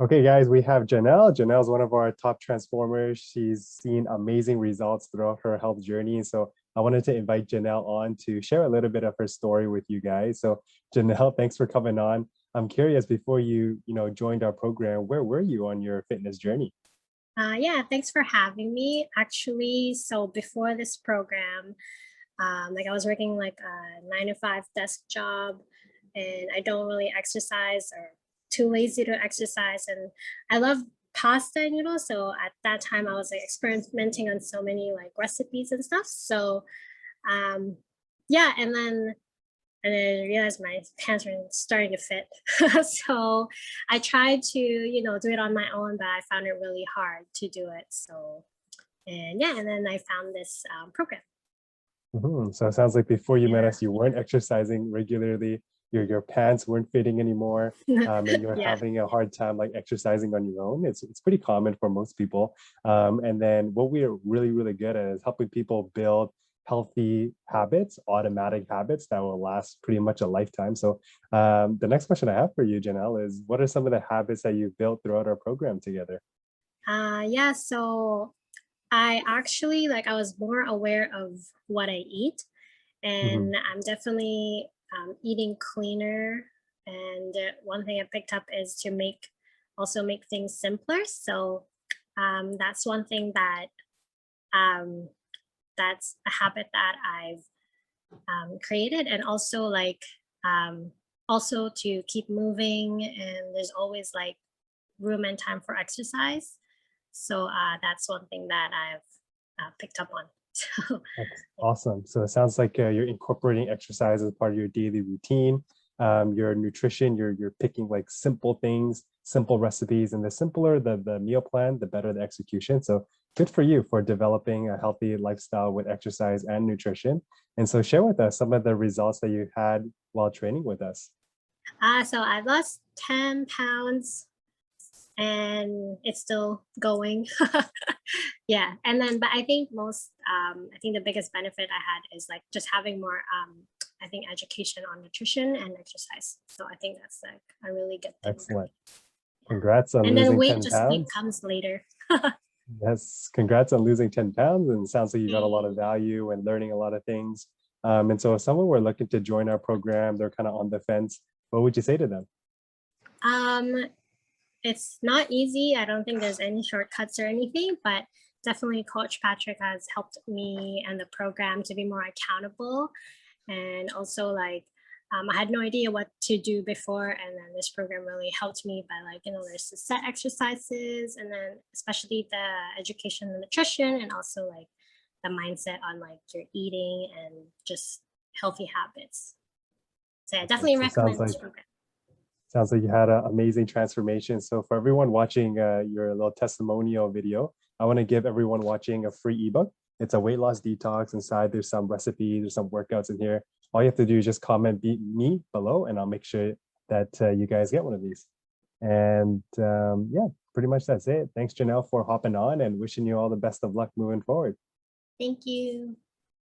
Okay, guys, we have Janelle. Janelle's one of our top transformers. She's seen amazing results throughout her health journey. So I wanted to invite Janelle on to share a little bit of her story with you guys. So Janelle, thanks for coming on. I'm curious, before you joined our program, where were you on your fitness journey? Yeah, thanks for having me. Actually, so before this program, like I was working like a 9 to 5 desk job, and I don't really exercise or too lazy to exercise. And I love pasta and noodles. So at that time, I was like experimenting on so many like recipes and stuff. So um, yeah, and then I realized my pants were starting to fit. So I tried to, do it on my own, but I found it really hard to do it. So, and yeah, and then I found this program. So it sounds like before you met Yeah. us, you weren't exercising regularly. Your pants weren't fitting anymore, and you're Yeah. having a hard time like exercising on your own. It's pretty common for most people. And then what we are really good at is helping people build healthy habits, automatic habits that will last pretty much a lifetime. So the next question I have for you, Janelle, is what are some of the habits that you've built throughout our program together? Yeah. So I actually like I was more aware of what I eat, Mhm. and I'm definitely eating cleaner. And one thing I picked up is to make things simpler. So that's one thing um, that's a habit that I've created, and also like also to keep moving, and there's always like room and time for exercise. So that's one thing that I've picked up on. So That's awesome. So it sounds like you're incorporating exercise as part of your daily routine. Your nutrition, you're picking like simple things, simple recipes, and the simpler the meal plan, the better the execution. So good for you for developing a healthy lifestyle with exercise and nutrition. And so share with us some of the results that you had while training with us. so I've lost 10 pounds, and it's still going. Yeah, and then but I think the biggest benefit I had is like just having more I think education on nutrition and exercise. So I think that's like a really good thing for Excellent. me. Yeah. Congrats on And then losing weight 10 just pounds. comes later. Yes, congrats on losing 10 pounds. And it sounds like you got a lot of Thanks. value and learning a lot of things. And so if someone were looking to join our program, they're kind of on the fence, what would you say to them? Um, it's not easy. I don't think there's any shortcuts or anything, but definitely Coach Patrick has helped me and the program to be more accountable. And also, like, I had no idea what to do before, and then this program really helped me by, like, there's the set exercises, and then especially the education and nutrition, and also like the mindset on like your eating and just healthy habits. So I Perfect. definitely So it sounds recommend this like program. you had an amazing transformation. So for everyone watching your little testimonial video, I want to give everyone watching a free ebook. It's a weight loss detox. Inside, there's some recipes, there's some workouts in here. All you have to do is just comment me below, and I'll make sure that you guys get one of these. And yeah, pretty much that's it. Thanks, Janelle, for hopping on and wishing you all the best of luck moving forward. Thank you.